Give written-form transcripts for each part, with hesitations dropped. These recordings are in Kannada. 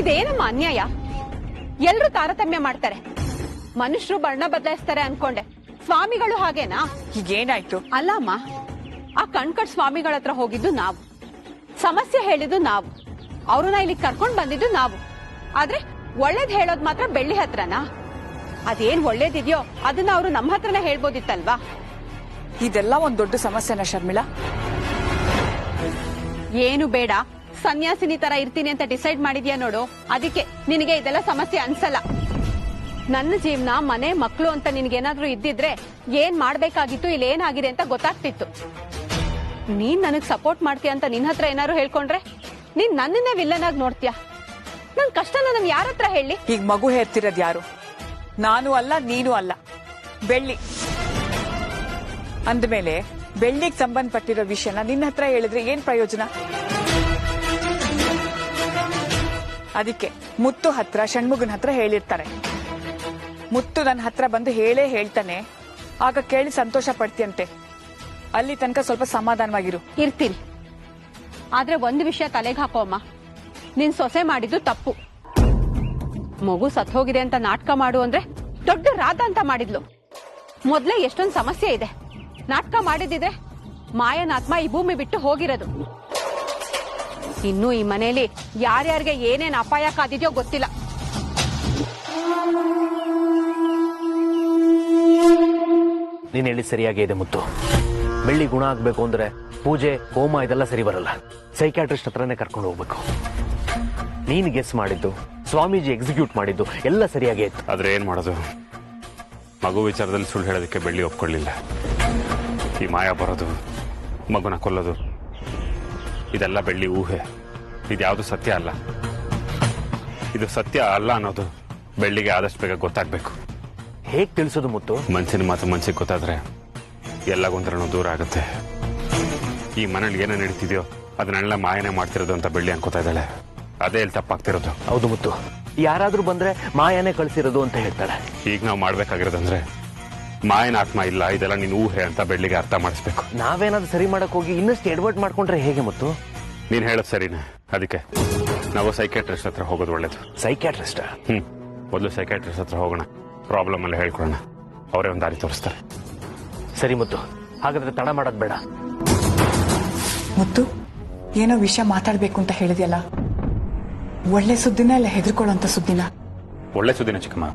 ಇದೇನಮ್ಮ ಅನ್ಯಾಯ? ಎಲ್ರು ತಾರತಮ್ಯ ಮಾಡ್ತಾರೆ, ಮನುಷ್ಯರು ಬಣ್ಣ ಬದಲಾಯಿಸ್ತಾರೆ ಅನ್ಕೊಂಡೆ. ಸ್ವಾಮಿಗಳು ಹಾಗೇನಾ? ಈಗೇನಾಯ್ತು? ಅಲ್ಲ ಅಮ್ಮ, ಆ ಕಣ್ಕಟ್ ಸ್ವಾಮಿಗಳ ಹತ್ರ ಹೋಗಿದ್ದು ನಾವು, ಸಮಸ್ಯೆ ಹೇಳಿದ್ದು ನಾವು, ಅವ್ರನ್ನ ಇಲ್ಲಿ ಕರ್ಕೊಂಡ್ ಬಂದಿದ್ದು ನಾವು. ಆದ್ರೆ ಒಳ್ಳೇದ್ ಹೇಳೋದ್ ಮಾತ್ರ ಬೆಳ್ಳಿ ಹತ್ರನಾ? ಅದೇನ್ ಒಳ್ಳೇದಿದ್ಯೋ ಅದನ್ನ ಅವರು ನಮ್ಮ ಹತ್ರನೇ ಹೇಳ್ಬೋದಿತ್ತಲ್ವಾ? ಇದೆಲ್ಲ ಒಂದ್ ದೊಡ್ಡ ಸಮಸ್ಯೆನ ಶರ್ಮಿಳಾ? ಏನು ಬೇಡ, ಸನ್ಯಾಸಿನಿ ತರ ಇರ್ತೀನಿ ಅಂತ ಡಿಸೈಡ್ ಮಾಡಿದ್ಯಾ ನೋಡು, ಅದಕ್ಕೆ ನಿನಗೆ ಇದೆಲ್ಲ ಸಮಸ್ಯೆ ಅನ್ಸಲ್ಲ. ನನ್ನ ಜೀವನ, ಮನೆ, ಮಕ್ಕಳು ಅಂತ ನಿನ್ಗೇನಾದ್ರೂ ಇದ್ದಿದ್ರೆ ಏನ್ ಮಾಡ್ಬೇಕಾಗಿತ್ತು, ಇಲ್ಲಿ ಏನಾಗಿದೆ ಅಂತ ಗೊತ್ತಾಗ್ತಿತ್ತು. ನೀನ್ ನನಗ್ ಸಪೋರ್ಟ್ ಮಾಡ್ತೀಯ ಅಂತ ನಿನ್ ಹತ್ರ ಏನಾದ್ರು ಹೇಳ್ಕೊಂಡ್ರೆ ನೀನ್ ನನ್ನನ್ನೇ ವಿಲ್ಲನ್ ಆಗಿ ನೋಡ್ತೀಯ. ನನ್ ಕಷ್ಟನ ನನ್ ಯಾರ ಹತ್ರ ಹೇಳಿ? ಈಗ ಮಗು ಹೇರ್ತಿರೋದ್ ಯಾರು? ನಾನು ಅಲ್ಲ, ನೀನು ಅಲ್ಲ, ಬೆಳ್ಳಿ. ಅಂದ್ಮೇಲೆ ಬೆಳ್ಳಿಗೆ ಸಂಬಂಧಪಟ್ಟಿರೋ ವಿಷಯನ ನಿನ್ನ ಹತ್ರ ಹೇಳಿದ್ರೆ ಏನ್ ಪ್ರಯೋಜನ? ಅದಕ್ಕೆ ಮುತ್ತು ಹತ್ರ, ಷಣ್ಮುಗನ ಹತ್ರ ಹೇಳಿರ್ತಾರೆ. ಮುತ್ತು ನನ್ನ ಹತ್ರ ಬಂದು ಹೇಳ್ತಾನೆ, ಆಗ ಕೇಳಿ ಸಂತೋಷ ಪಡ್ತೀಯಂತೆ. ಅಲ್ಲಿ ತನಕ ಸ್ವಲ್ಪ ಸಮಾಧಾನವಾಗಿರು. ಇರ್ತೀನಿ, ಆದ್ರೆ ಒಂದು ವಿಷಯ ತಲೆಗೆ ಹಾಕೋ ಅಮ್ಮ, ನಿನ್ ಸೊಸೆ ಮಾಡಿದ್ದು ತಪ್ಪು. ಮಗು ಸತ್ ಹೋಗಿದೆ ಅಂತ ನಾಟಕ ಮಾಡು ಅಂದ್ರೆ ದೊಡ್ಡ ರಾಧ ಅಂತ ಮಾಡಿದ್ಲು. ಮೊದ್ಲೇ ಎಷ್ಟೊಂದು ಸಮಸ್ಯೆ ಇದೆ. ನಾಟಕ ಮಾಡಿದಿದ್ರೆ ಮಾಯನಾತ್ಮ ಈ ಭೂಮಿ ಬಿಟ್ಟು ಹೋಗಿರೋದು. ಇನ್ನು ಈ ಮನೆಯಲ್ಲಿ ಯಾರ್ಯಾರಿಗೆ ಏನೇನ್ ಅಪಾಯ ಕಾದಿದ್ಯೋ ಗೊತ್ತಿಲ್ಲ. ನೀನ್ ಹೇಳಿ ಸರಿಯಾಗೇ ಇದೆ ಮುತ್ತು. ಬೆಳ್ಳಿ ಗುಣ ಆಗ್ಬೇಕು ಅಂದ್ರೆ ಪೂಜೆ, ಹೋಮ ಇದೆಲ್ಲ ಸರಿ ಬರಲ್ಲ. ಸೈಕ್ಯಾಟ್ರಿಸ್ಟ್ ಹತ್ರನೇ ಕರ್ಕೊಂಡು ಹೋಗ್ಬೇಕು. ನೀನ್ ಗೆಸ್ ಮಾಡಿದ್ದು, ಸ್ವಾಮೀಜಿ ಎಕ್ಸಿಕ್ಯೂಟ್ ಮಾಡಿದ್ದು ಎಲ್ಲ ಸರಿಯಾಗೇ ಇತ್ತು. ಆದ್ರೆ ಏನ್ ಮಾಡೋದು? ಮಗು ವಿಚಾರದಲ್ಲಿ ಸುಳ್ಳು ಹೇಳೋದಕ್ಕೆ ಬೆಳ್ಳಿ ಒಪ್ಕೊಳ್ಳಿಲ್ಲ. ಈ ಮಾಯ ಬರೋದು, ಮಗುನ ಕೊಲ್ಲೋದು, ಇದೆಲ್ಲ ಬೆಳ್ಳಿ ಊಹೆ. ಇದ್ಯಾವುದು ಸತ್ಯ ಅಲ್ಲ. ಇದು ಸತ್ಯ ಅಲ್ಲ ಅನ್ನೋದು ಬೆಳ್ಳಿಗೆ ಆದಷ್ಟು ಬೇಗ ಗೊತ್ತಾಗ್ಬೇಕು. ಹೇಗ್ ತಿಳಿಸೋದು ಮುತ್ತು? ಮನ್ಸಿನ ಮಾತು ಮನ್ಸಿಗೆ ಗೊತ್ತಾದ್ರೆ ಎಲ್ಲ ಗೊಂದಲನೂ ದೂರ ಆಗುತ್ತೆ. ಈ ಮನೇಲಿ ಏನೋ ನಡೀತಿದ್ಯೋ ಅದನ್ನೆಲ್ಲ ಮಾಯನೆ ಮಾಡ್ತಿರೋದು ಅಂತ ಬೆಳ್ಳಿ ಅನ್ಕೋತಾ ಇದ್ದಾಳೆ. ಅದೇ ಇಲ್ಲಿ ತಪ್ಪಾಗ್ತಿರೋದು. ಹೌದು ಮುತ್ತು, ಯಾರಾದ್ರೂ ಬಂದ್ರೆ ಮಾಯನೇ ಕಳಿಸಿರೋದು ಅಂತ ಹೇಳ್ತಾಳೆ. ಈಗ ನಾವು ಮಾಡ್ಬೇಕಾಗಿರೋದಂದ್ರೆ ಮಾಯನ ಆತ್ಮ ಇಲ್ಲ, ಇದೆಲ್ಲ ನೀನು ಊಹೆ ಅಂತ ಬೆಳ್ಳಿಗೆ ಅರ್ಥ ಮಾಡಿಸ್ಬೇಕು. ನಾವೇನಾದ್ರೂ ಸರಿ ಮಾಡಕ್ ಹೋಗಿ ಇನ್ನಷ್ಟು ಎಡವಟ್ ಮಾಡ್ಕೊಂಡ್ರೆ ಹೇಗೆ ಮುತ್ತು? ನೀನ್ ಹೇಳೋದು ಸರಿನೇ. ಅದಕ್ಕೆ ನಾವು ಸೈಕ್ಯಾಟ್ರಿಸ್ಟ್ ಹತ್ರ ಹೋಗೋದು ಒಳ್ಳೇದು. ಸೈಕ್ಯಾಟ್ರಿಸ್ಟ್? ಮೊದಲು ಸೈಕ್ಯಾಟ್ರಿಸ್ಟ್ ಹತ್ರ ಹೋಗೋಣ, ಪ್ರಾಬ್ಲಮ್ ಎಲ್ಲ ಹೇಳ್ಕೊಡೋಣ, ಅವರೇ ಒಂದು ದಾರಿ ತೋರಿಸ್ತಾರೆ. ಸರಿ ಮುತ್ತು, ಹಾಗಾದ್ರೆ ತಡ ಮಾಡೋದ್ ಬೇಡ. ಮುತ್ತು, ಏನೋ ವಿಷಯ ಮಾತಾಡ್ಬೇಕು ಅಂತ ಹೇಳಿದ್ಯಲ್ಲ, ಒಳ್ಳೆ ಸುದ್ದಿನ ಇಲ್ಲ ಹೆದರ್ಕೊಳ್ಳೋಂತ ಸುದ್ದಿನ? ಒಳ್ಳೆ ಸುದ್ದಿನ ಚಿಕ್ಕಮ್ಮ,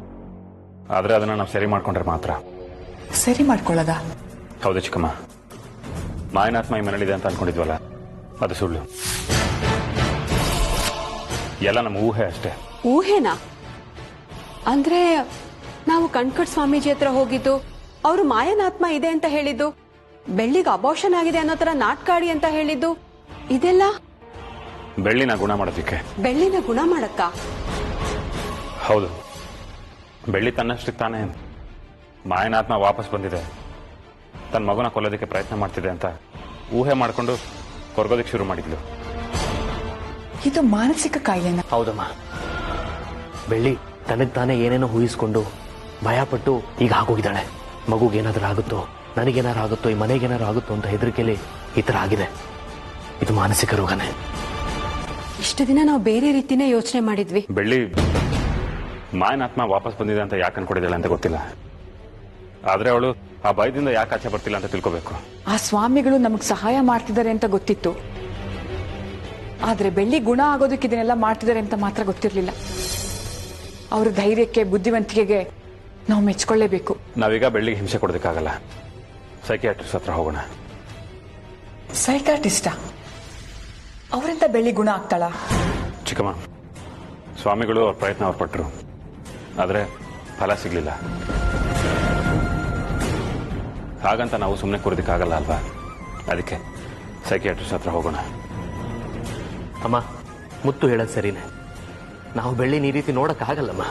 ಆದ್ರೆ ಅದನ್ನ ನಾವು ಸರಿ ಮಾಡ್ಕೊಂಡ್ರೆ ಮಾತ್ರ. ಸರಿ ಮಾಡ್ಕೊಳ್ಳೋದ? ಹೌದು ಚಿಕ್ಕಮ್ಮ, ಮಾಯನಾತ್ಮ ಈ ಮನೇಲಿದೆ ಅಂತ ಅನ್ಕೊಂಡಿದ್ವಲ್ಲ, ಅದು ಸುಳ್ಳು. ಎಲ್ಲ ನಮ್ಮ ಊಹೆ ಅಷ್ಟೇ. ಊಹೆನಾ? ಅಂದ್ರೆ ನಾವು ಕಣ್ಕಟ್ ಸ್ವಾಮೀಜಿ ಹತ್ರ ಹೋಗಿದ್ದು, ಅವರು ಮಾಯನಾತ್ಮ ಇದೆ ಅಂತ ಹೇಳಿದ್ದು, ಬೆಳ್ಳಿಗೆ ಅಬೋಷನ್ ಆಗಿದೆ ಅನ್ನೋ ತರ ನಾಟ್ಕಾಡಿ ಅಂತ ಹೇಳಿದ್ದು, ಇದೆಲ್ಲ ಬೆಳ್ಳಿನ ಗುಣ ಮಾಡೋದಿಕ್ಕೆ. ಬೆಳ್ಳಿನ ಗುಣ ಮಾಡಕ್ಕ? ಹೌದು, ಬೆಳ್ಳಿ ತನ್ನಷ್ಟಕ್ಕೆ ತಾನೇ ಮಾಯನಾತ್ಮ ವಾಪಸ್ ಬಂದಿದೆ, ತನ್ನ ಮಗುನ ಕೊಲ್ಲೋದಕ್ಕೆ ಪ್ರಯತ್ನ ಮಾಡ್ತಿದೆ ಅಂತ ಊಹೆ ಮಾಡ್ಕೊಂಡು ಕೊರ್ಗೋದಕ್ಕೆ ಶುರು ಮಾಡಿದ್ಲು. ಇದು ಮಾನಸಿಕ ಕಾಯಿಲೆನ? ಹೌದಮ್ಮ, ಬೆಳ್ಳಿ ತನಗ್ ತಾನೇ ಏನೇನೋ ಊಹಿಸ್ಕೊಂಡು ಭಯಪಟ್ಟು ಈಗ ಆಗೋಗಿದ್ದಾಳೆ. ಮಗುಗೇನಾದ್ರೂ ಆಗುತ್ತೋ, ನನಗೇನಾರು ಆಗುತ್ತೋ, ಈ ಮನೆಗೇನಾರು ಆಗುತ್ತೋ ಅಂತ ಹೆದರಿಕೆಯಲ್ಲಿ ಈ ತರ ಆಗಿದೆ. ಇದು ಮಾನಸಿಕ ರೋಗನೇ. ಇಷ್ಟು ದಿನ ನಾವು ಬೇರೆ ರೀತಿನೇ ಯೋಚನೆ ಮಾಡಿದ್ವಿ. ಬೆಳ್ಳಿ ಮಾಯನಾತ್ಮ ವಾಪಸ್ ಬಂದಿದೆ ಅಂತ ಯಾಕೆ ಅನ್ಕೊಂಡಿದ್ದಾಳೆ ಅಂತ ಗೊತ್ತಿಲ್ಲ, ಆದ್ರೆ ಅವಳು ಆ ಭಯದಿಂದ ಯಾಕೆ ಆಚೆ ಬರ್ತಿಲ್ಲ ಅಂತ ತಿಳ್ಕೋಬೇಕು. ಆ ಸ್ವಾಮಿಗಳು ನಮಗ್ ಸಹಾಯ ಮಾಡ್ತಿದ್ದಾರೆ ಅಂತ ಗೊತ್ತಿತ್ತು, ಆದ್ರೆ ಬೆಳ್ಳಿ ಗುಣ ಆಗೋದಕ್ಕೆ ಇದನ್ನೆಲ್ಲ ಮಾಡ್ತಿದ್ದಾರೆ ಅಂತ ಮಾತ್ರ ಗೊತ್ತಿರ್ಲಿಲ್ಲ. ಅವ್ರ ಧೈರ್ಯಕ್ಕೆ, ಬುದ್ಧಿವಂತಿಕೆಗೆ ನಾವು ಮೆಚ್ಕೊಳ್ಳೇಬೇಕು. ನಾವೀಗ ಬೆಳ್ಳಿಗೆ ಹಿಂಸೆ ಕೊಡೋದಕ್ಕಾಗಲ್ಲ, ಸೈಕಿಯಾಟ್ರಿಸ್ಟ್ ಹತ್ರ ಹೋಗೋಣ. ಸೈಕಾಟಿಸ್ಟಾ? ಅವರಿಂದ ಬೆಳ್ಳಿ ಗುಣ ಆಗ್ತಾಳ? ಚಿಕ್ಕಮ್ಮ, ಸ್ವಾಮಿಗಳು ಅವ್ರ ಪ್ರಯತ್ನ ಅವ್ರು ಪಟ್ರು, ಆದ್ರೆ ಫಲ ಸಿಗ್ಲಿಲ್ಲ. ಹಾಗಂತ ನಾವು ಸುಮ್ಮನೆ ಕೂರೋದಕ್ಕಾಗಲ್ಲ ಅಲ್ವಾ? ಅದಕ್ಕೆ ಸೈಕಿಯಾಟ್ರಿಸ್ಟ್ ಹತ್ರ ಹೋಗೋಣ. ಅಮ್ಮ, ಮುತ್ತು ಹೇಳೋದು ಸರಿನೇ. ನಾವು ಬೆಳ್ಳಿನ ಈ ರೀತಿ ನೋಡಕ್ ಆಗಲ್ಲಮ್ಮ.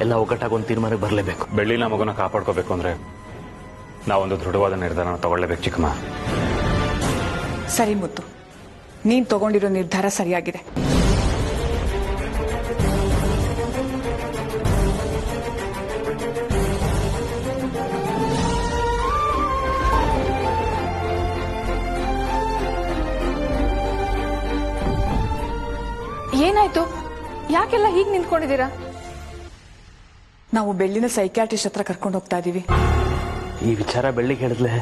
ಎಲ್ಲ ಒಗ್ಗಟ್ಟಾಗಿ ಒಂದು ತೀರ್ಮಾನಕ್ಕೆ ಬರಲೇಬೇಕು. ಬೆಳ್ಳಿನ ಮಗುನ ಕಾಪಾಡ್ಕೋಬೇಕು ಅಂದ್ರೆ ನಾವೊಂದು ದೃಢವಾದ ನಿರ್ಧಾರ ತಗೊಳ್ಳೇಬೇಕು ಚಿಕ್ಕಮ್ಮ. ಸರಿ ಮುತ್ತು, ನೀನ್ ತಗೊಂಡಿರೋ ನಿರ್ಧಾರ ಸರಿಯಾಗಿದೆ. ಏನಾಯ್ತು? ಯಾಕೆಲ್ಲ ಹೀಗ್ ನಿಂತ್ಕೊಂಡಿದ್ದೀರಾ? ನಾವು ಬೆಳ್ಳಿನ ಸೈಕ್ಯಾಟ್ರಿಸ್ಟ್ ಹತ್ರ ಕರ್ಕೊಂಡು ಹೋಗ್ತಾ ಇದೀವಿ. ಈ ವಿಚಾರ ಬೆಳ್ಳಿಗೆ ಹೇಳಿದ್ಲೆ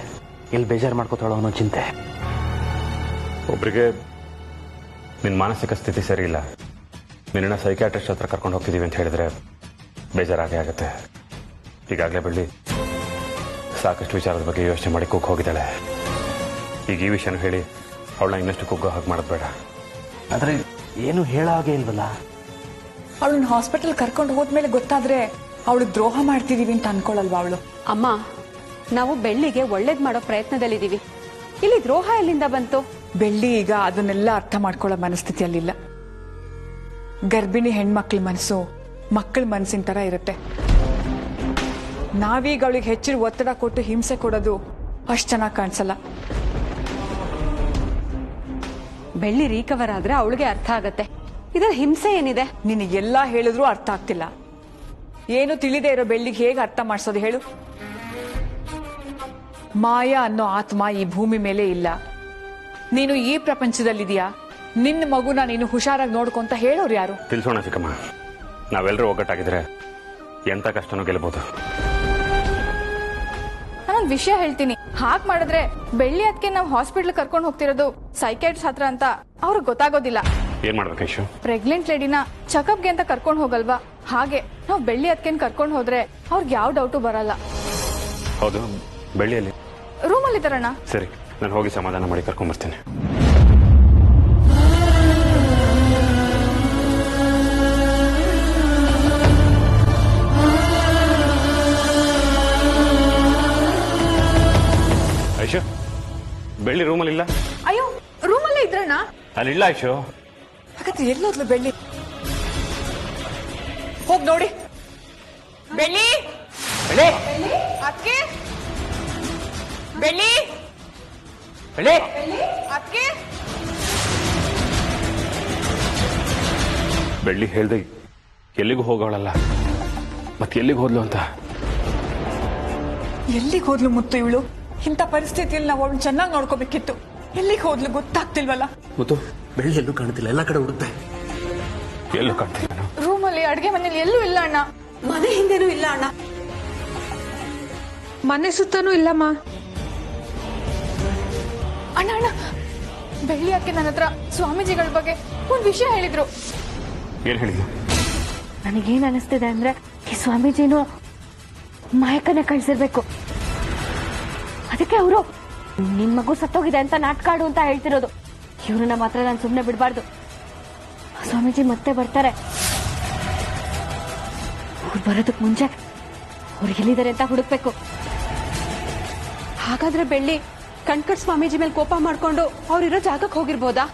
ಎಲ್ಲಿ ಬೇಜಾರು ಮಾಡ್ಕೋತಾಳೋ ಅನ್ನೋ ಚಿಂತೆ. ಒಬ್ರಿಗೆ ನಿನ್ನ ಮಾನಸಿಕ ಸ್ಥಿತಿ ಸರಿ ಇಲ್ಲ, ನಿನ್ನ ಸೈಕ್ಯಾಟ್ರಿಸ್ಟ್ ಹತ್ರ ಕರ್ಕೊಂಡು ಹೋಗ್ತಿದ್ದೀವಿ ಅಂತ ಹೇಳಿದ್ರೆ ಬೇಜಾರಾಗೇ ಆಗುತ್ತೆ. ಈಗಾಗಲೇ ಬೆಳ್ಳಿ ಸಾಕಷ್ಟು ವಿಚಾರದ ಬಗ್ಗೆ ಯೋಚನೆ ಮಾಡಿ ಕುಗ್ಗಿ ಹೋಗಿದ್ದಾಳೆ. ಈಗ ಈ ವಿಷಯನೂ ಹೇಳಿ ಅವಳನ್ನ ಇನ್ನಷ್ಟು ಕುಗ್ಗೋ ಹಾಗೆ ಮಾಡೋದು ಬೇಡ. ಆದರೆ ಏನು ಹೇಳೋ ಹಾಗೆ ಇಲ್ವಲ್ಲ. ಅವಳನ್ನ ಹಾಸ್ಪಿಟಲ್ ಕರ್ಕೊಂಡು ಹೋದ್ಮೇಲೆ ಗೊತ್ತಾದ್ರೆ ಅವಳು ದ್ರೋಹ ಮಾಡ್ತಿದೀವಿ ಅಂತ ಅನ್ಕೊಳಲ್ವಾ ಅವಳು? ಅಮ್ಮ, ನಾವು ಬೆಳ್ಳಿಗೆ ಒಳ್ಳೇದ್ ಮಾಡೋ ಪ್ರಯತ್ನದಲ್ಲಿದ್ದೀವಿ. ಇಲ್ಲಿ ದ್ರೋಹ ಎಲ್ಲಿಂದ ಬಂತು? ಬೆಳ್ಳಿ ಈಗ ಅದನ್ನೆಲ್ಲ ಅರ್ಥ ಮಾಡ್ಕೊಳ್ಳೋ ಮನಸ್ಥಿತಿಯಲ್ಲಿಲ್ಲ. ಗರ್ಭಿಣಿ ಹೆಣ್ಮಕ್ಳ ಮನಸ್ಸು ಮಕ್ಕಳ ಮನಸ್ಸಿನ ತರ ಇರುತ್ತೆ. ನಾವೀಗ ಅವಳಿಗೆ ಹೆಚ್ಚಿನ ಒತ್ತಡ ಕೊಟ್ಟು ಹಿಂಸೆ ಕೊಡೋದು ಅಷ್ಟು ಚೆನ್ನಾಗಿ ಕಾಣಿಸಲ್ಲ. ಬೆಳ್ಳಿ ರಿಕವರ್ ಆದ್ರೆ ಅವಳಿಗೆ ಅರ್ಥ ಆಗತ್ತೆ. ಇದರ ಹಿಂಸೆ ಏನಿದೆ? ನಿನಗೆಲ್ಲ ಹೇಳಿದ್ರೂ ಅರ್ಥ ಆಗ್ತಿಲ್ಲ. ಏನು ತಿಳಿದೇ ಇರೋ ಬೆಳ್ಳಿಗೆ ಹೇಗೆ ಅರ್ಥ ಮಾಡಿಸೋದು ಹೇಳು? ಮಾಯಾ ಅನ್ನೋ ಆತ್ಮ ಈ ಭೂಮಿ ಮೇಲೆ ಇಲ್ಲ. ನೀನು ಈ ಪ್ರಪಂಚದಲ್ಲಿದೆಯಾ? ನಿನ್ನ ಮಗುನ ನೀನು ಹುಷಾರಾಗಿ ನೋಡ್ಕೊಂತ ಹೇಳೋರು ಯಾರು? ತಿಳಿಸೋಣ ಚಿಕ್ಕಮ್ಮ, ನಾವೆಲ್ಲರೂ ಒಗ್ಗಟ್ಟಾಗಿದ್ರೆ ಎಂತ ಕಷ್ಟನೂ ಗೆಲ್ಲಬಹುದು. ನಾನೊಂದ್ ವಿಷಯ ಹೇಳ್ತೀನಿ. ಹಾಗ್ ಮಾಡಿದ್ರೆ ಬೆಳ್ಳಿ ಅದಕ್ಕೆ ನಾವು ಹಾಸ್ಪಿಟಲ್ ಕರ್ಕೊಂಡು ಹೋಗ್ತಿರೋದು ಸೈಕ್ಯಾಟ್ರಿಸ್ಟ್ ಹತ್ರ ಅಂತ ಅವ್ರಿಗೆ ಗೊತ್ತಾಗೋದಿಲ್ಲ. ಏನ್ ಮಾಡ್ಬೇಕು ಐಶು? ಪ್ರೆಗ್ನೆಂಟ್ ಲೇಡಿನ ಚೆಕಪ್ಗೆ ಅಂತ ಕರ್ಕೊಂಡು ಹೋಗಲ್ವಾ, ಹಾಗೆ ನಾವು ಬೆಳ್ಳಿ ಅದಕ್ಕೆ ಕರ್ಕೊಂಡು ಹೋದ್ರೆ ಅವ್ರಿಗೆ ಯಾವ ಡೌಟು ಬರಲ್ಲ. ಹೌದು, ಬೆಳ್ಳಿಯಲ್ಲಿ ರೂಮಲ್ಲಿ ತರೋಣ. ಸರಿ, ನಾನು ಹೋಗಿ ಸಮಾಧಾನ ಮಾಡಿ ಕರ್ಕೊಂಡ್ ಬರ್ತೀನಿ. ಐಶು, ಬೆಳ್ಳಿ ರೂಮಲ್ಲಿ ಇಲ್ಲ. ಅಯ್ಯೋ, ರೂಮಲ್ಲೇ ಇದ್ರಣ್ಣ. ಅಲ್ಲಿಲ್ಲ ಐಶು. ಹಾಗಾದ್ರೆ ಎಲ್ಲೋದ್ಲು ಬೆಳ್ಳಿ? ಹೋಗ್ ನೋಡಿ. ಬೆಳ್ಳಿ, ಬೆಳ್ಳಿ, ಅದ್ಕೆ ಬೆಳ್ಳಿ, ಬೆಳ್ಳಿ, ಅದ್ಕೆ ಬೆಳ್ಳಿ ಹೇಳ್ದೆ ಎಲ್ಲಿಗೂ ಹೋಗೋಳಲ್ಲ, ಮತ್ತೆ ಎಲ್ಲಿಗೆ ಹೋದ್ಲು ಅಂತ. ಎಲ್ಲಿಗೆ ಹೋದ್ಲು ಮುತ್ತು ಇವಳು? ಇಂಥ ಪರಿಸ್ಥಿತಿಯಲ್ಲಿ ನಾವು ಅವಳು ಚೆನ್ನಾಗಿ ನೋಡ್ಕೋಬೇಕಿತ್ತು. ಎಲ್ಲಿಗೆ ಹೋದ್ಲು ಗೊತ್ತಾಗ್ತಿಲ್ವಲ್ಲ. ಮುತ್ತು, ಬೆಳ್ಳಿ ಎಲ್ಲೂ ಕಾಣ್ತಿಲ್ಲ, ಎಲ್ಲ ಕಡೆ ಹುಡುಕ್ತೆ. ಎಲ್ಲೂ ಕಾಣ್ತಿಲ್ಲ. ರೂಮಲ್ಲಿ, ಅಡ್ಗೆ ಮನೇಲಿ ಎಲ್ಲೂ ಇಲ್ಲ ಅಣ್ಣ. ಮನೆ ಹಿಂದೆನೂ ಇಲ್ಲ ಅಣ್ಣ. ಮನೆ ಸುತ್ತನೂ ಇಲ್ಲಮ್ಮ. ಅಣ್ಣ ಅಣ್ಣ, ಬೆಳ್ಳಿ ಅದಕ್ಕೆ ನನ್ನ ಹತ್ರ ಸ್ವಾಮೀಜಿಗಳ ಬಗ್ಗೆ ಒಂದ್ ವಿಷಯ ಹೇಳಿದ್ರು. ಏನ್ ಹೇಳಿದ್ರು? ನನಗೇನ್ ಅನಿಸ್ತಿದೆ ಅಂದ್ರೆ ಈ ಸ್ವಾಮೀಜಿನೂ ಮಾಯಕನೇ ಕಳ್ಸಿರ್ಬೇಕು. ಅದಕ್ಕೆ ಅವರು ನಿನ್ ಮಗು ಸತ್ತೋಗಿದೆ ಅಂತ ನಾಟ್ಕಾಡು ಅಂತ ಹೇಳ್ತಿರೋದು. ಇವ್ರನ್ನ ಮಾತ್ರ ನಾನು ಸುಮ್ನೆ ಬಿಡಬಾರ್ದು. ಸ್ವಾಮೀಜಿ ಮತ್ತೆ ಬರ್ತಾರೆ. ಅವ್ರು ಬರೋದಕ್ ಮುಂಚೆ ಅವ್ರು ಎಲ್ಲಿದ್ದಾರೆ ಅಂತ ಹುಡುಕ್ಬೇಕು. ಹಾಗಾದ್ರೆ ಬೆಳ್ಳಿ ಕಣ್ಕಟ್ ಸ್ವಾಮೀಜಿ ಮೇಲೆ ಕೋಪ ಮಾಡ್ಕೊಂಡು ಅವ್ರಿರೋ ಜಾಗಕ್ಕೆ ಹೋಗಿರ್ಬೋದಾ?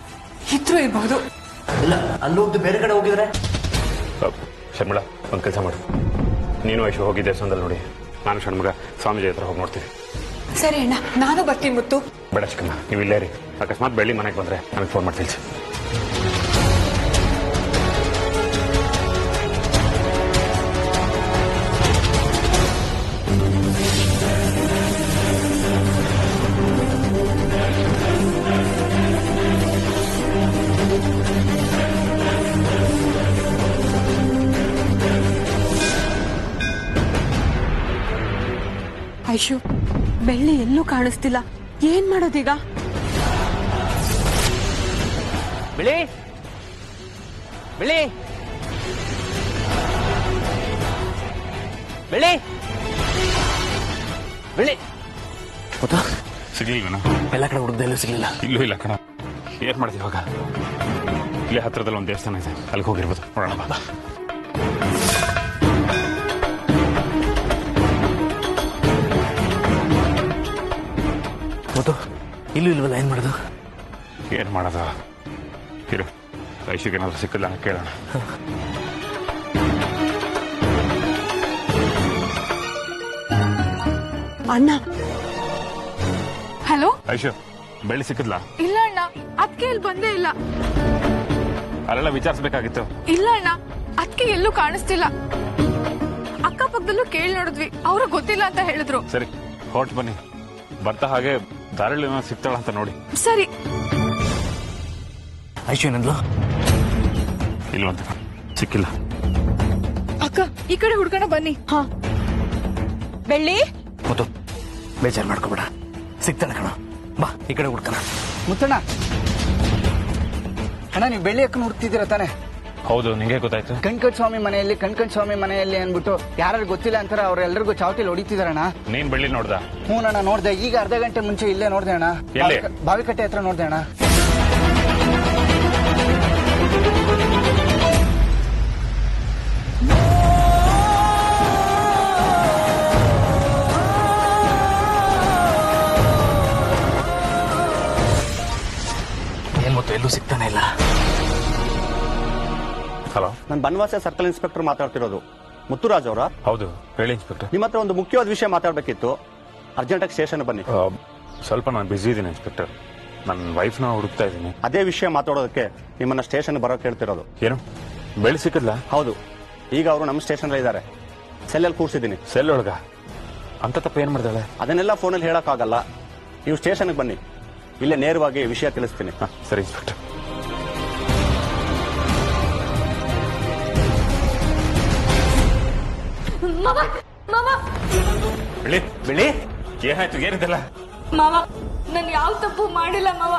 ಇದ್ರೂ ಇರಬಹುದು. ಇಲ್ಲ, ಅಲ್ಲಿ ಹೋಗ್ದು ಬೇರೆ ಕಡೆ ಹೋಗಿದ್ರೆ. ಶರ್ಮಿಳ, ಒಂದು ಕೆಲಸ ಮಾಡು, ನೀನು ಐಶು ಹೋಗಿ ದೇವಸ್ಥಾನದಲ್ಲಿ ನೋಡಿ, ನಾನು ಷಣ್ಮಗ ಸ್ವಾಮೀಜಿ ಹತ್ರ ಹೋಗಿ ನೋಡ್ತೀನಿ. ಸರಿ ಅಣ್ಣ, ನಾನು ಬರ್ತೀನಿ ಮುತ್ತು. ಬೇಡ ಚಿಕ್ಕಮ್ಮ, ನೀವು ಇಲ್ಲೇ ರೀ. ಅಕಸ್ಮಾತ್ ಬೆಳ್ಳಿ ಮನೆಗೆ ಬಂದ್ರೆ ನನಗೆ ಫೋನ್ ಮಾಡಿ ತಿಳಿಸಿ. ಐಶು, ಬೆಳ್ಳಿ ಎಲ್ಲೂ ಕಾಣಿಸ್ತಿಲ್ಲ. ಏನ್ ಮಾಡೋದೀಗ? ಬೆಳ್ಳಿ, ಬೆಳ್ಳಿ, ಬೆಳ್ಳಿ, ಬೆಳ್ಳಿ. ಮುತ್ತು, ಸಿಗ್ಲಿಲ್ವೇನೋ? ಎಲ್ಲ ಕಡೆ ಹುಡುಕ್ದೆ, ಎಲ್ಲೂ ಸಿಗ್ಲಿಲ್ಲ. ಇಲ್ಲೂ ಇಲ್ಲ ಕಣ. ಏನ್ ಮಾಡ್ತೀವಿ ಇವಾಗ? ಇಲ್ಲೇ ಹತ್ರದಲ್ಲಿ ಒಂದು ದೇವಸ್ಥಾನ ಇದೆ, ಅಲ್ಲಿಗೆ ಹೋಗಿರ್ಬೋದು. ನೋಡೋಣ ಬಾ. ಮುತ್ತು, ಇಲ್ಲೂ ಇಲ್ವಲ್ಲ, ಏನ್ ಮಾಡೋದು? ಏನ್ ಮಾಡೋದು? ಇರು, ಐಶುಗೆ ಏನಾದ್ರು ಸಿಕ್ಕಿಲ್ಲ ಕೇಳೋಣ. ಅಣ್ಣ. ಹಲೋ ಐಶು, ಬೆಳ್ಳಿ ಸಿಕ್ಕಿದ್ಲಾ? ಇಲ್ಲ ಅಣ್ಣ, ಅದಕ್ಕೆ ಇಲ್ಲಿ ಬಂದೇ ಇಲ್ಲ. ಅಲ್ಲೆಲ್ಲ ವಿಚಾರಿಸಬೇಕಾಗಿತ್ತು. ಇಲ್ಲ ಅಣ್ಣ, ಅದಕ್ಕೆ ಎಲ್ಲೂ ಕಾಣಿಸ್ತಿಲ್ಲ. ಅಕ್ಕಪಕ್ಕದಲ್ಲೂ ಕೇಳಿ ನೋಡಿದ್ವಿ, ಅವ್ರು ಗೊತ್ತಿಲ್ಲ ಅಂತ ಹೇಳಿದ್ರು. ಸರಿ, ಹೊರಟು ಬನ್ನಿ. ಬರ್ತಾ ಹಾಗೆ ದಾರಿಯಲ್ಲಿ ಏನೋ ಸಿಗ್ತಾಳ ಅಂತ ನೋಡಿ. ಸರಿ. ಐಶು ಏನಂದ್ಲು? ಇಲ್ವಂತ. ಸಿಕ್ಕಿಲ್ಲ. ಅಕ್ಕ ಈ ಕಡೆ ಹುಡ್ಕೋಣ ಬನ್ನಿ. ಬೆಳ್ಳಿ ಮುತ್ತು ಬೇಜಾರು ಮಾಡ್ಕೋಬೇಡ, ಸಿಗ್ತಾನೆ ಕಣ. ಬಾ ಈ ಕಡೆ ಹುಡ್ಕಣ. ಮುತ್ತಣ್ಣ ಅಣ್ಣ, ನೀವು ಬೆಳ್ಳಿ ಅಕ್ಕನ ಹುಡ್ತಿದ್ದೀರ ತಾನೆ? ಹೌದು, ನಿಂಗೆ ಗೊತ್ತಾಯ್ತು? ಕಣ್ಕಟ್ ಸ್ವಾಮಿ ಮನೆಯಲ್ಲಿ ಅನ್ಬಿಟ್ಟು ಯಾರು ಗೊತ್ತಿಲ್ಲ ಅಂತಾರೆ, ಅವ್ರೆಲ್ಲರಿಗೂ ಚಾವಟಿಲಿ ಹೊಡಿತಿದಾರಣ್ಣ. ನೀನ್ ಬೆಳ್ಳಿ ನೋಡ್ದ? ಹ್ಞೂ ಅಣ್ಣ, ನೋಡ್ದೆ. ಈಗ ಅರ್ಧ ಗಂಟೆ ಮುಂಚೆ ಇಲ್ಲೇ ನೋಡ್ದೆ ಅಣ್ಣ, ಎಲ್ಲಿ? ಬಾವಿಕಟ್ಟೆ ಹತ್ರ ನೋಡ್ದೆ ಅಣ್ಣ. ಏನ್ ಮುತ್ತು ಎಲ್ಲೂ ಸಿಗ್ತಾನೆ ಇಲ್ಲ. ಹಲೋ, ನಾನು ಬನವಾಸ ಸರ್ಕಲ್ ಇನ್ಸ್ಪೆಕ್ಟರ್ ಮಾತಾಡ್ತಿರೋದು. ಮುತ್ತುರಾಜ್ ಅವರ? ಹೌದು ಹೇಳಿ ಇನ್ಸ್ಪೆಕ್ಟರ್. ನಿಮ್ಮ ಹತ್ರ ಒಂದು ಮುಖ್ಯವಾದ ವಿಷಯ ಮಾತಾಡಬೇಕಿತ್ತು. ಅರ್ಜೆಂಟಾಗಿ ಸ್ಟೇಷನ್ ಬನ್ನಿ. ಸ್ವಲ್ಪ ನಾನು ಬಿಸಿ ಇದ್ದೀನಿ ಇನ್ಸ್ಪೆಕ್ಟರ್, ನನ್ನ ವೈಫ್ನ ಹುಡುಕ್ತಾ ಇದ್ದೀನಿ. ಅದೇ ವಿಷಯ ಮಾತಾಡೋದಕ್ಕೆ ನಿಮ್ಮನ್ನ ಸ್ಟೇಷನ್ ಬರೋಕೆ ಹೇಳ್ತಿರೋದು. ಏನು ಬೆಳ್ಳಿ ಸಿಕ್ಕಿದ್ಲ? ಹೌದು, ಈಗ ಅವರು ನಮ್ಮ ಸ್ಟೇಷನ್ ಇದ್ದಾರೆ. ಸೆಲ್ಲಲ್ಲಿ ಕೂರಿಸಿದ್ದೀನಿ. ಸೆಲ್ ಒಳಗ? ಅಂತ ತಪ್ಪ ಏನ್ ಮಾಡ್ದಾಳೆ? ಅದನ್ನೆಲ್ಲ ಫೋನಲ್ಲಿ ಹೇಳಕ್ಕಾಗಲ್ಲ. ನೀವು ಸ್ಟೇಷನ್ಗೆ ಬನ್ನಿ, ಇಲ್ಲೇ ನೇರವಾಗಿ ವಿಷಯ ತಿಳಿಸ್ತೀನಿ. ಸರಿ ಇನ್ಸ್ಪೆಕ್ಟರ್. ಮಾವ ಮಾವ ಬೆಳ್ಳಿ ಬೆಳ್ಳಿ ಏನಾಯ್ತು? ಏನಿದೆಲ್ಲ? ಮಾವ ನಾನು ಯಾವ ತಪ್ಪು ಮಾಡಿಲ್ಲ ಮಾವ,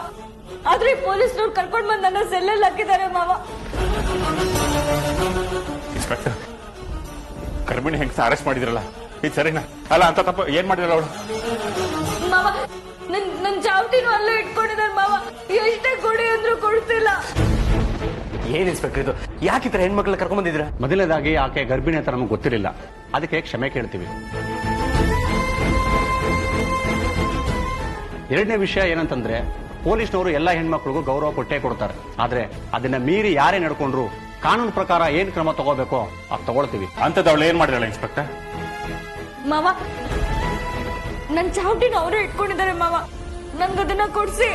ಆದ್ರೆ ಪೊಲೀಸ್ನವ್ರು ಕರ್ಕೊಂಡ್ ಬಂದು ನನ್ನ ಸೆಲ್ಲಲ್ಲಿ ಹಾಕಿದ್ದಾರೆ ಮಾವ. ಇನ್ಸ್ಪೆಕ್ಟರ್, ಗರ್ಭಿಣಿ ಹೆಂಗ್ಸ ಅರೆಸ್ಟ್ ಮಾಡಿದ್ರಲ್ಲ, ಇದು ಸರಿನಾ? ಅಲ್ಲ, ಅಂತ ತಪ್ಪ ಏನ್ ಮಾಡಿದ್ರಲ್ಲ ಅವಳು? ಮಾವ ನನ್ ಚಾವಟಿನೂ ಅಲ್ಲೇ ಇಟ್ಕೊಂಡಿದ್ದಾರೆ ಮಾವ, ಎಷ್ಟೇ ಕೊಡಿ ಅಂದ್ರೂ ಕೊಡ್ತಿಲ್ಲ. ಏನ್ ಇನ್ಸ್ಪೆಕ್ಟರ್ ಇದು? ಯಾಕೆ ಈ ತರ ಹೆಣ್ಮಕ್ಳನ್ನ ಕರ್ಕೊಂಡ್ ಬಂದಿದ್ರ? ಮೊದಲನೇದಾಗಿ ಆಕೆ ಗರ್ಭಿಣಿ ಅಂತ ನಮಗೆ ಗೊತ್ತಿರಲಿಲ್ಲ, ಅದಕ್ಕೆ ಕ್ಷಮೆ ಕೇಳ್ತೀವಿ. ಎರಡನೇ ವಿಷಯ ಏನಂತಂದ್ರೆ, ಪೊಲೀಸ್ನವರು ಎಲ್ಲ ಹೆಣ್ಮಕ್ಳಿಗೂ ಗೌರವ ಕೊಟ್ಟೇ ಕೊಡ್ತಾರೆ. ಆದ್ರೆ ಅದನ್ನ ಮೀರಿ ಯಾರೇ ನಡ್ಕೊಂಡ್ರು ಕಾನೂನು ಪ್ರಕಾರ ಏನ್ ಕ್ರಮ ತಗೋಬೇಕೋ ಅದು ತಗೊಳ್ತೀವಿ. ಅಂತದ್ದು ಅವಳು ಏನ್ ಮಾಡಿದಾಳೆ ಇನ್ಸ್ಪೆಕ್ಟರ್? ಮಾವ ನನ್ ಚಾವಟಿನ ಅವರೇ ಇಟ್ಕೊಂಡಿದ್ದಾರೆ ಮಾವ, ನನ್ಗದನ್ನ ಕೊಡ್ಸಿ.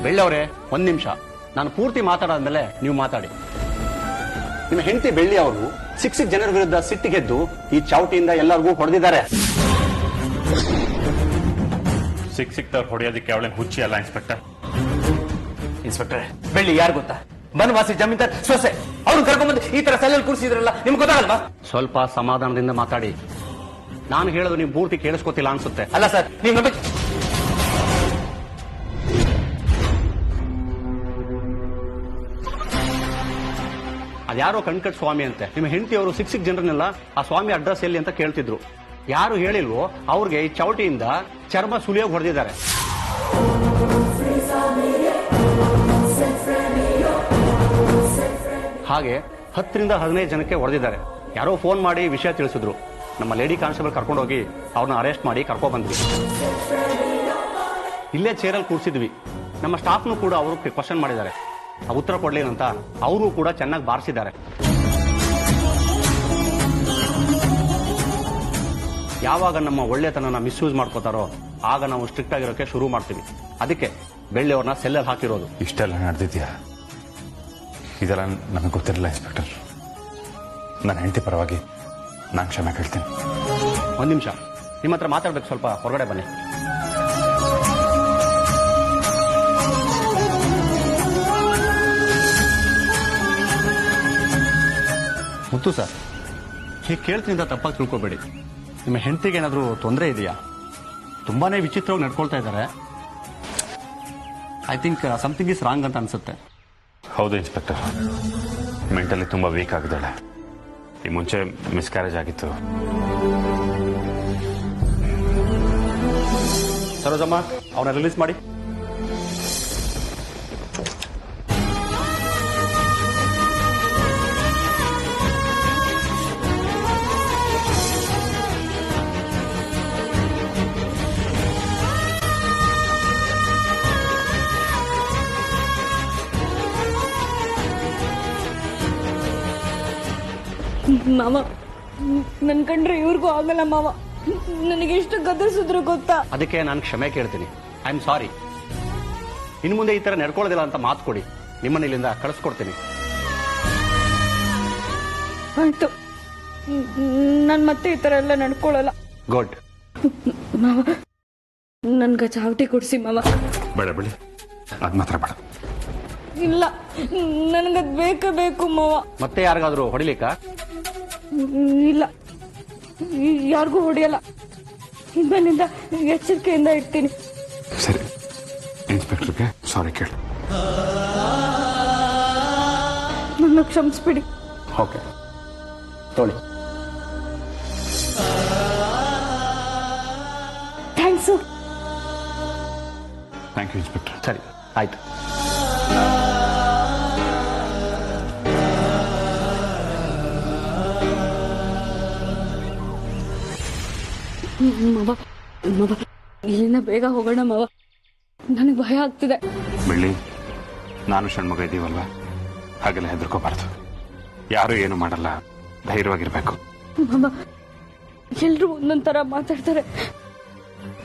ಬೆಳ್ಳವರೇ, ಒಂದ್ ನಿಮಿಷ, ನಾನು ಪೂರ್ತಿ ಮಾತಾಡಾದ್ಮೇಲೆ ನೀವು ಮಾತಾಡಿ. ನಿಮ್ಮ ಹೆಂಡತಿ ಬೆಳ್ಳಿ ಅವರು ಸಿಕ್ಕ ಜನರ ವಿರುದ್ಧ ಸಿಟ್ಟಿಗೆದ್ದು ಈ ಚಾವಟಿಯಿಂದ ಎಲ್ಲರಿಗೂ ಹೊಡೆದಿದ್ದಾರೆ. ಸಿಕ್ತವ್ರು ಹೊಡೆಯೋದಕ್ಕೆ ಅವಳೇನು ಹುಚ್ಚಿ ಅಲ್ಲ ಇನ್ಸ್ಪೆಕ್ಟರ್. ಇನ್ಸ್ಪೆಕ್ಟರ್, ಬೆಳ್ಳಿ ಯಾರು ಗೊತ್ತಾ? ಬನವಾಸಿ ಜಮೀನ್ದಾರ್ ಸೊಸೆ. ಅವ್ರು ಕರ್ಕೊಂಡ್ಬಂದು ಈ ತರ ಸೆಲ್ಲಲ್ಲಿ ಕೂರಿಸಿದ್ರಲ್ಲ, ನಿಮ್ಗೆ ಗೊತ್ತಾಗಲ್ವಾ? ಸ್ವಲ್ಪ ಸಮಾಧಾನದಿಂದ ಮಾತಾಡಿ. ನಾನು ಹೇಳೋದು ನೀವು ಪೂರ್ತಿ ಕೇಳಿಸ್ಕೊತಿಲ್ಲ ಅನ್ಸುತ್ತೆ. ಅಲ್ಲ ಸರ್, ನೀವು ಅದ್ಯಾರೋ ಕಣ್ಕಟ್ ಸ್ವಾಮಿ ಅಂತೆ. ನಿಮ್ಮ ಹೆಂಡತಿಯವರು ಸಿಕ್ಕ ಜನರನ್ನೆಲ್ಲ ಆ ಸ್ವಾಮಿ ಅಡ್ರೆಸ್ ಎಲ್ಲಿ ಅಂತ ಕೇಳ್ತಿದ್ರು. ಯಾರು ಹೇಳಿಲ್ವೋ ಅವ್ರಿಗೆ ಈ ಚೌಟಿಯಿಂದ ಚರ್ಮ ಸುಲಿಯೋಗಿ ಹೊಡೆದಿದ್ದಾರೆ. ಹಾಗೆ 10ರಿಂದ 15 ಜನಕ್ಕೆ ಹೊಡೆದಿದ್ದಾರೆ. ಯಾರೋ ಫೋನ್ ಮಾಡಿ ವಿಷಯ ತಿಳಿಸಿದ್ರು. ನಮ್ಮ ಲೇಡಿ ಕಾನ್ಸ್ಟೇಬಲ್ ಕರ್ಕೊಂಡೋಗಿ ಅವ್ರನ್ನ ಅರೆಸ್ಟ್ ಮಾಡಿ ಕರ್ಕೊ ಬಂದ್ವಿ. ಇಲ್ಲೇ ಚೇರಲ್ಲಿ ಕೂರಿಸಿದ್ವಿ. ನಮ್ಮ ಸ್ಟಾಫ್ನು ಕೂಡ ಅವರು ಕ್ವಶನ್ ಮಾಡಿದ್ದಾರೆ. ಆ ಉತ್ತರ ಕೊಡ್ಲೇನಂತ ಅವರು ಕೂಡ ಚೆನ್ನಾಗಿ ಬಾರಿಸಿದ್ದಾರೆ. ಯಾವಾಗ ನಮ್ಮ ಒಳ್ಳೆತನನ ಮಿಸ್ಯೂಸ್ ಮಾಡ್ಕೋತಾರೋ ಆಗ ನಾವು ಸ್ಟ್ರಿಕ್ಟ್ ಆಗಿರೋಕೆ ಶುರು ಮಾಡ್ತೀವಿ. ಅದಕ್ಕೆ ಬೆಳ್ಳಿಯವ್ರನ್ನ ಸೆಲ್ಲಲ್ಲಿ ಹಾಕಿರೋದು. ಇಷ್ಟೆಲ್ಲ ನಡೆದಿದ್ಯಾ? ಇದೆಲ್ಲ ನನಗೆ ಗೊತ್ತಿರಲಿಲ್ಲ ಇನ್ಸ್ಪೆಕ್ಟರ್. ನನ್ನ ಹೆಂಡತಿ ಪರವಾಗಿ ನಾನು ಕ್ಷಮೆ ಕೇಳ್ತೀನಿ. ಒಂದ್ ನಿಮಿಷ, ನಿಮ್ಮ ಹತ್ರ ಮಾತಾಡ್ಬೇಕು, ಸ್ವಲ್ಪ ಹೊರಗಡೆ ಬನ್ನಿ. ಮುತ್ತು ಸರ್, ಹೀಗೆ ಕೇಳ್ತೀನಿ ಅಂತ ತಪ್ಪಾಗಿ ತಿಳ್ಕೊಬೇಡಿ. ನಿಮ್ಮ ಹೆಂಡತಿಗೆ ಏನಾದರೂ ತೊಂದರೆ ಇದೆಯಾ? ತುಂಬಾನೇ ವಿಚಿತ್ರವಾಗಿ ನಡ್ಕೊಳ್ತಾ ಇದ್ದಾರೆ. I think something is wrong ಅಂತ ಅನ್ಸುತ್ತೆ. ಹೌದು ಇನ್ಸ್ಪೆಕ್ಟರ್, ಮೆಂಟಲಿ ತುಂಬಾ ವೀಕ್ ಆಗಿದ್ದಾಳೆ. ಈ ಮುಂಚೆ ಮಿಸ್ಕ್ಯಾರೇಜ್ ಆಗಿತ್ತು. ಸರೋಜಮ್ಮ, ಅವನ್ನ ರಿಲೀಸ್ ಮಾಡಿ. ಮಾವ ನನ್ ಕಂಡ್ರೆ ಇವ್ರಿಗೂ ಆಗಲ್ಲ ಮಾವ, ನನಗೆ ಎಷ್ಟು ಗದರಿಸಿದ್ರು ಗೊತ್ತಾ? ಅದಕ್ಕೆ ನಾನು ಕ್ಷಮೆ ಕೇಳ್ತೀನಿ. I am sorry. ಇನ್ನು ಮುಂದೆ ಈ ತರ ನಡ್ಕೊಳ್ಳೋದಿಲ್ಲ ಅಂತ ಮಾತು ಕೊಡಿ. ನಿಮ್ಮನ್ನ ಇಲ್ಲಿಂದ ಕಳಿಸ್ಕೊಡ್ತೀನಿ. ಆಯ್ತು, ನಾನ್ ಮತ್ತೆ ಈ ತರ ಎಲ್ಲ ನಡ್ಕೊಳ್ಳಲ್ಲ. ಗುಡ್. ಮಾವ ನನ್ಗ ಚಾವಟಿ ಕೊಡ್ಸಿ ಮಾವ. ಬೇಡ ಬಿಡಿ, ಅದ್ ಮಾತ್ರ ಬೇಡ. ಇಲ್ಲ, ನನಗದ್ ಬೇಕೇ ಬೇಕು ಮಾವ. ಮತ್ತೆ ಯಾರಿಗಾದ್ರೂ ಹೊಡಿಲಿಕ್ಕ? ಇಲ್ಲ, ಯಾರಿಗೂ ಹೊಡೆಯಲ್ಲ. ಇನ್ಮೇಲಿಂದ ಎಚ್ಚರಿಕೆಯಿಂದ ಇರ್ತೀನಿ. ಸರಿ, ಇನ್ಸ್ಪೆಕ್ಟರ್ಗೆ ಸಾರಿ ಕೇಳು. ನನ್ನ ಕ್ಷಮಿಸ್ಬಿಡಿ. ಓಕೆ, ತೊಳಿ. ಥ್ಯಾಂಕ್ಸು. Thank you inspector. ಸರಿ, ಆಯ್ತು. ಮಾವ, ಇಲ್ಲಿಂದ ಬೇಗ ಹೋಗೋಣ ಮಾವ, ನನಗೆ ಭಯ ಆಗ್ತಿದೆ. ಬೆಳ್ಳಿ, ನಾನು ಷಣ್ಮಗ ಇದ್ದೀವಲ್ವ, ಹಾಗೆಲ್ಲ ಹೆದರ್ಕೋಬಾರ್ದು. ಯಾರು ಏನು ಮಾಡಲ್ಲ, ಧೈರ್ಯವಾಗಿರ್ಬೇಕು. ಮಾವ, ಎಲ್ರು ಒಂದೊಂಥರ ಮಾತಾಡ್ತಾರೆ.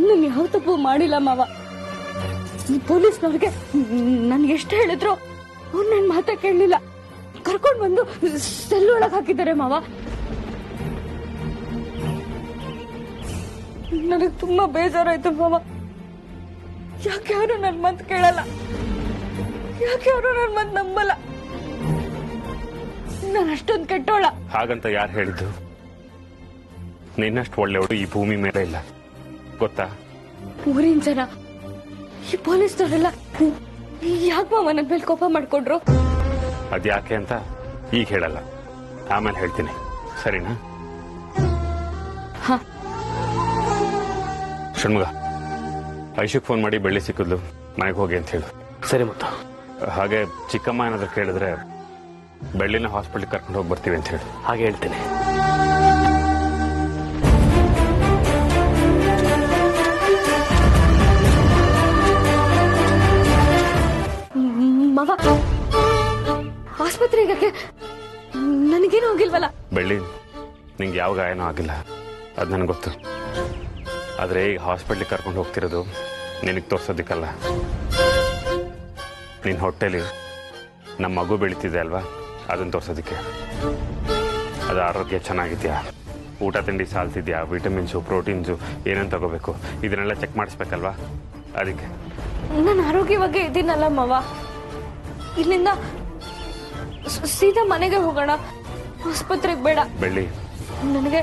ನಾನು ಯಾವ ತಪ್ಪು ಮಾಡಿಲ್ಲ ಮಾವ. ಪೊಲೀಸ್ನವ್ರಿಗೆ ನನ್ಗೆ ಎಷ್ಟು ಹೇಳಿದ್ರು ಅವ್ರು ನನ್ನ ಮಾತಾ ಕೇಳಲಿಲ್ಲ. ಕರ್ಕೊಂಡು ಬಂದು ಸೆಲ್ ಒಳಗೆ ಹಾಕಿದ್ದಾರೆ ಮಾವ. ನನಗೆ ತುಂಬಾ ಬೇಜಾರಾಯ್ತು ಮಾವ. ಯಾಕೆ ಅವರು ನನ್ನ ಮಾತು ಕೇಳಲ್ಲ, ಯಾಕೆ ಅವರು ನನ್ನ ಮಾತು ನಂಬಲ್ಲ? ನಾನು ಅಷ್ಟೊಂದು ಕೆಟ್ಟೋಳ? ಹಾಗಂತ ಯಾರು ಹೇಳಿದ್ದು? ನಿನ್ನಷ್ಟು ಒಳ್ಳೆಯವಳು ಈ ಭೂಮಿ ಮೇಲೆ ಇಲ್ಲ, ಗೊತ್ತಾ? ಊರಿನ ಜನ, ಈ ಪೊಲೀಸ್ನವರೆಲ್ಲ ಯಾಕೆ ಮಾವ ನನ್ನ ಮೇಲೆ ಕೋಪ ಮಾಡ್ಕೊಂಡ್ರು? ಅದ್ಯಾಕೆ ಅಂತ ಈಗ ಹೇಳಲ್ಲ, ಆಮೇಲೆ ಹೇಳ್ತೀನಿ, ಸರಿನಾ? ಹಾ. ಷಣ್ಮಗ, ಐಶುಕ್ ಫೋನ್ ಮಾಡಿ ಬೆಳ್ಳಿ ಸಿಕ್ಕಿದ್ಲು, ಮನೆಗೆ ಹೋಗಿ ಅಂತ ಹೇಳು. ಸರಿ ಮುತ್ತು. ಹಾಗೆ ಚಿಕ್ಕಮ್ಮ ಏನಾದ್ರು ಕೇಳಿದ್ರೆ ಬೆಳ್ಳಿನ ಹಾಸ್ಪಿಟ್ಲಿಗೆ ಕರ್ಕೊಂಡು ಹೋಗಿ ಬರ್ತೀವಿ ಅಂತ ಹೇಳಿ. ಹಾಗೆ ಹೇಳ್ತೀನಿ. ಮಾವ, ಆಸ್ಪತ್ರೆಗೆ ನನಗೇನು ಹೋಗಿಲ್ವಲ್ಲ? ಬೆಳ್ಳಿ, ನಿಂಗೆ ಯಾವ ಗಾಯನೂ ಆಗಿಲ್ಲ, ಅದು ನನಗೆ ಗೊತ್ತು. ಆದರೆ ಈಗ ಹಾಸ್ಪಿಟ್ಲಿಗೆ ಕರ್ಕೊಂಡು ಹೋಗ್ತಿರೋದು ನಿನಗೆ ತೋರ್ಸೋದಿಕ್ಕಲ್ಲ. ನಿನ್ನ ಹೊಟ್ಟೆಲಿ ನಮ್ಮ ಮಗು ಬೆಳೀತಿದೆ ಅಲ್ವಾ, ಅದನ್ನು ತೋರ್ಸೋದಕ್ಕೆ. ಅದು ಆರೋಗ್ಯ ಚೆನ್ನಾಗಿದೆಯಾ, ಊಟ ತಿಂಡಿ ಸಾಲ್ತಿದ್ಯಾ, ವಿಟಮಿನ್ಸು, ಪ್ರೋಟೀನ್ಸು ಏನೇನು ತಗೋಬೇಕು ಇದನ್ನೆಲ್ಲ ಚೆಕ್ ಮಾಡಿಸ್ಬೇಕಲ್ವಾ, ಅದಕ್ಕೆ. ನಾನು ಆರೋಗ್ಯವಾಗಿ ಇದ್ದೀನಲ್ಲ ಮಾವ. ಇಲ್ಲಿಂದ ಸೀದಾ ಮನೆಗೆ ಹೋಗೋಣ, ಆಸ್ಪತ್ರೆಗೆ ಬೇಡ. ಬೆಳ್ಳಿ, ನನಗೆ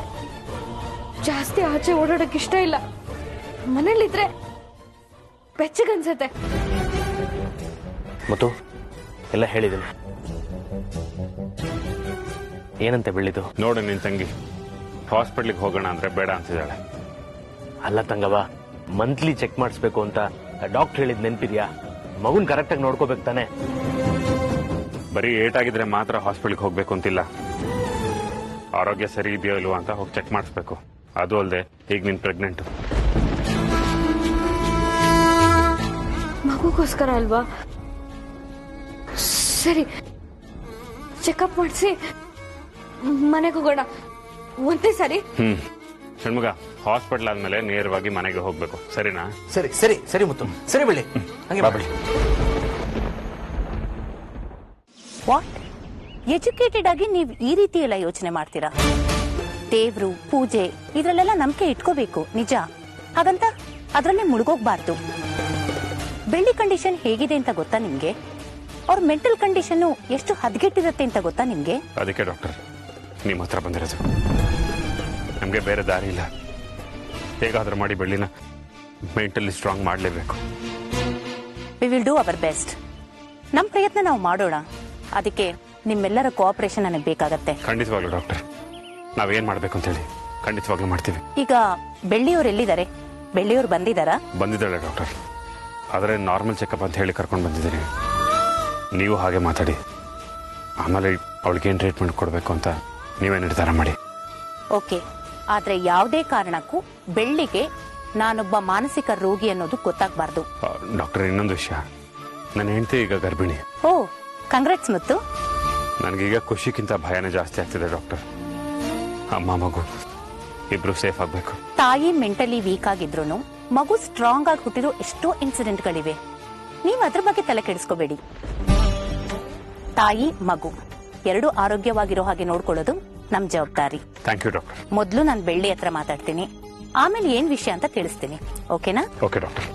ಜಾಸ್ತಿ ಆಚೆ ಓಡಾಡಕ್ ಇಷ್ಟ ಇಲ್ಲ. ಮನೇಲಿದ್ರೆ ಬೆಚ್ಚಗನ್ಸತ್ತೆ. ಮುತ್ತು, ಎಲ್ಲ ಹೇಳಿದ್ದೀನಿ. ಏನಂತೆ ಬೆಳ್ಳಿದು? ನೋಡು ನಿನ್ನ ತಂಗಿ ಹಾಸ್ಪಿಟ್ಲಿಗೆ ಹೋಗೋಣ ಅಂದ್ರೆ ಬೇಡ ಅಂತಿದ್ದಾಳೆ. ಅಲ್ಲ ತಂಗವ, ಮಂತ್ಲಿ ಚೆಕ್ ಮಾಡಿಸ್ಬೇಕು ಅಂತ ಡಾಕ್ಟರ್ ಹೇಳಿದ್ ನೆನ್ಪಿದ್ಯಾ? ಮಗುನ್ ಕರೆಕ್ಟಾಗಿ ನೋಡ್ಕೋಬೇಕು ತಾನೆ. ಬರೀ ಏಟಾಗಿದ್ರೆ ಮಾತ್ರ ಹಾಸ್ಪಿಟ್ಲಿಗೆ ಹೋಗ್ಬೇಕು ಅಂತಿಲ್ಲ, ಆರೋಗ್ಯ ಸರಿ ಇದೆಯೋ ಇಲ್ವೋ ಅಂತ ಹೋಗಿ ಚೆಕ್ ಮಾಡಿಸ್ಬೇಕು. ಅದು ಅಲ್ಲದೆ ಈಗ ನೀನು ಪ್ರೆಗ್ನೆಂಟ್. ಮಗುಗೋಸ್ಕರ ಅಲ್ವಾ? ಸರಿ, ಚೆಕಪ್ ಮಾಡಿಸಿ ಮನೆಗೆ ಹೋಗೋಣ ಒಂದೇ ಸರಿ. ಷಣ್ಮಗ, ಹಾಸ್ಪಿಟಲ್ ಆದ್ಮೇಲೆ ನೇರವಾಗಿ ಮನೆಗೆ ಹೋಗ್ಬೇಕು, ಸರಿನಾ? ಸರಿ ಸರಿ ಸರಿ ಮುತ್ತು, ಸರಿ ಬೆಳ್ಳಿ. ಹಂಗೆ ಬಾ ಬೆಳ್ಳಿ. ವಾಟ್? ಎಜುಕೇಟೆಡ್ ಆಗಿ ನೀವು ಈ ರೀತಿ ಎಲ್ಲ ಯೋಚನೆ ಮಾಡ್ತೀರಾ? ದೇವ್ರು, ಪೂಜೆ ಇದ್ರಲ್ಲೆಲ್ಲ ನಂಬಿಕೆ ಇಟ್ಕೋಬೇಕು, ನಿಜ. ಹಾಗಂತ ಅದ್ರಲ್ಲೇ ಮುಳುಗೋಗ್ಬಾರ್ದು. ಬೆಳ್ಳಿ ಕಂಡೀಷನ್ ಹೇಗಿದೆ ಅಂತ ಗೊತ್ತಾ ನಿಮ್ಗೆ? ಅವ್ರ ಮೆಂಟಲ್ ಕಂಡೀಷನ್ ಎಷ್ಟು ಹದಗೆಟ್ಟಿರುತ್ತೆ ಅಂತ ಗೊತ್ತಾ ನಿಮ್ಗೆ? ಅದಕ್ಕೆ ಡಾಕ್ಟರ್ ನಿಮ್ಮ ಹತ್ರ ಬಂದಿರೋದು. ನಮ್ಗೆ ಬೇರೆ ದಾರಿ ಇಲ್ಲ, ಹೇಗಾದ್ರೂ ಮಾಡಿ ಬೆಳ್ಳಿನ ಮೆಂಟಲಿ ಸ್ಟ್ರಾಂಗ್ ಮಾಡಲೇಬೇಕು. We will do our best. ನಮ್ಮ ಪ್ರಯತ್ನ ನಾವು ಮಾಡೋಣ. ಅದಕ್ಕೆ ನಿಮ್ಮೆಲ್ಲರ ಕೋಆಪರೇಷನ್ ನನಗೆ ಬೇಕಾಗತ್ತೆ. ಖಂಡಿತವಾಗ್ಲೂ ಡಾಕ್ಟರ್, ನಾವೇನ್ ಮಾಡ್ಬೇಕು ಅಂತ ಹೇಳಿ ಖಂಡಿತವಾಗ್ಲೂ ಮಾಡ್ತೀವಿ. ಈಗ ಬೆಳ್ಳಿಯವ್ರು ಎಲ್ಲಿದ್ದಾರೆ? ಬೆಳ್ಳಿಯವ್ರು ಬಂದಿದ್ದಾರಾ? ಬಂದಿದ್ದಾಳೆ ಡಾಕ್ಟರ್, ಆದರೆ ನಾರ್ಮಲ್ ಚೆಕಪ್ ಅಂತ ಹೇಳಿ ಕರ್ಕೊಂಡು ಬಂದಿದ್ದೀನಿ. ನೀವು ಹಾಗೆ ಮಾತಾಡಿ, ಆಮೇಲೆ ಅವಳಿಗೇನು ಟ್ರೀಟ್ಮೆಂಟ್ ಕೊಡಬೇಕು ಅಂತ ನೀವೇ ನಿರ್ಧಾರ ಮಾಡಿ. ಓಕೆ, ಆದ್ರೆ ಯಾವುದೇ ಕಾರಣಕ್ಕೂ ಬೆಳ್ಳಿಗೆ ನಾನೊಬ್ಬ ಮಾನಸಿಕ ರೋಗಿ ಅನ್ನೋದು ಗೊತ್ತಾಗಬಾರ್ದು. ಡಾಕ್ಟರ್, ಇನ್ನೊಂದು ವಿಷಯ, ನನ್ನ ಹೆಂಡತಿ ಈಗ ಗರ್ಭಿಣಿ. ಓ, ಕಂಗ್ರಾಟ್ಸ್ ಮುತ್ತು. ನನಗೀಗ ಖುಷಿಗಿಂತ ಭಯನೇ ಜಾಸ್ತಿ ಆಗ್ತಿದೆ ಡಾಕ್ಟರ್. ಅಮ್ಮ ಮಗು ಇಬ್ರು ಸೇಫ್ ಆಗಬೇಕು. ತಾಯಿ ಮೆಂಟಲಿ ವೀಕ್ ಆಗಿದ್ರು ಮಗು ಸ್ಟ್ರಾಂಗ್ ಆಗಿ ಹುಟ್ಟಿರೋ ಎಷ್ಟೋ ಇನ್ಸಿಡೆಂಟ್ಗಳಿವೆ. ನೀವು ಅದ್ರ ಬಗ್ಗೆ ತಲೆ ಕೆಡಿಸ್ಕೋಬೇಡಿ. ತಾಯಿ ಮಗು ಎರಡು ಆರೋಗ್ಯವಾಗಿರೋ ಹಾಗೆ ನೋಡ್ಕೊಳ್ಳೋದು ನಮ್ ಜವಾಬ್ದಾರಿ. Thank you doctor. ಮೊದಲು ನಾನು ಬೆಳ್ಳಿ ಹತ್ರ ಮಾತಾಡ್ತೀನಿ, ಆಮೇಲೆ ಏನ್ ವಿಷಯ ಅಂತ ತಿಳಿಸ್ತೀನಿ. ಓಕೆನಾ? Okay doctor.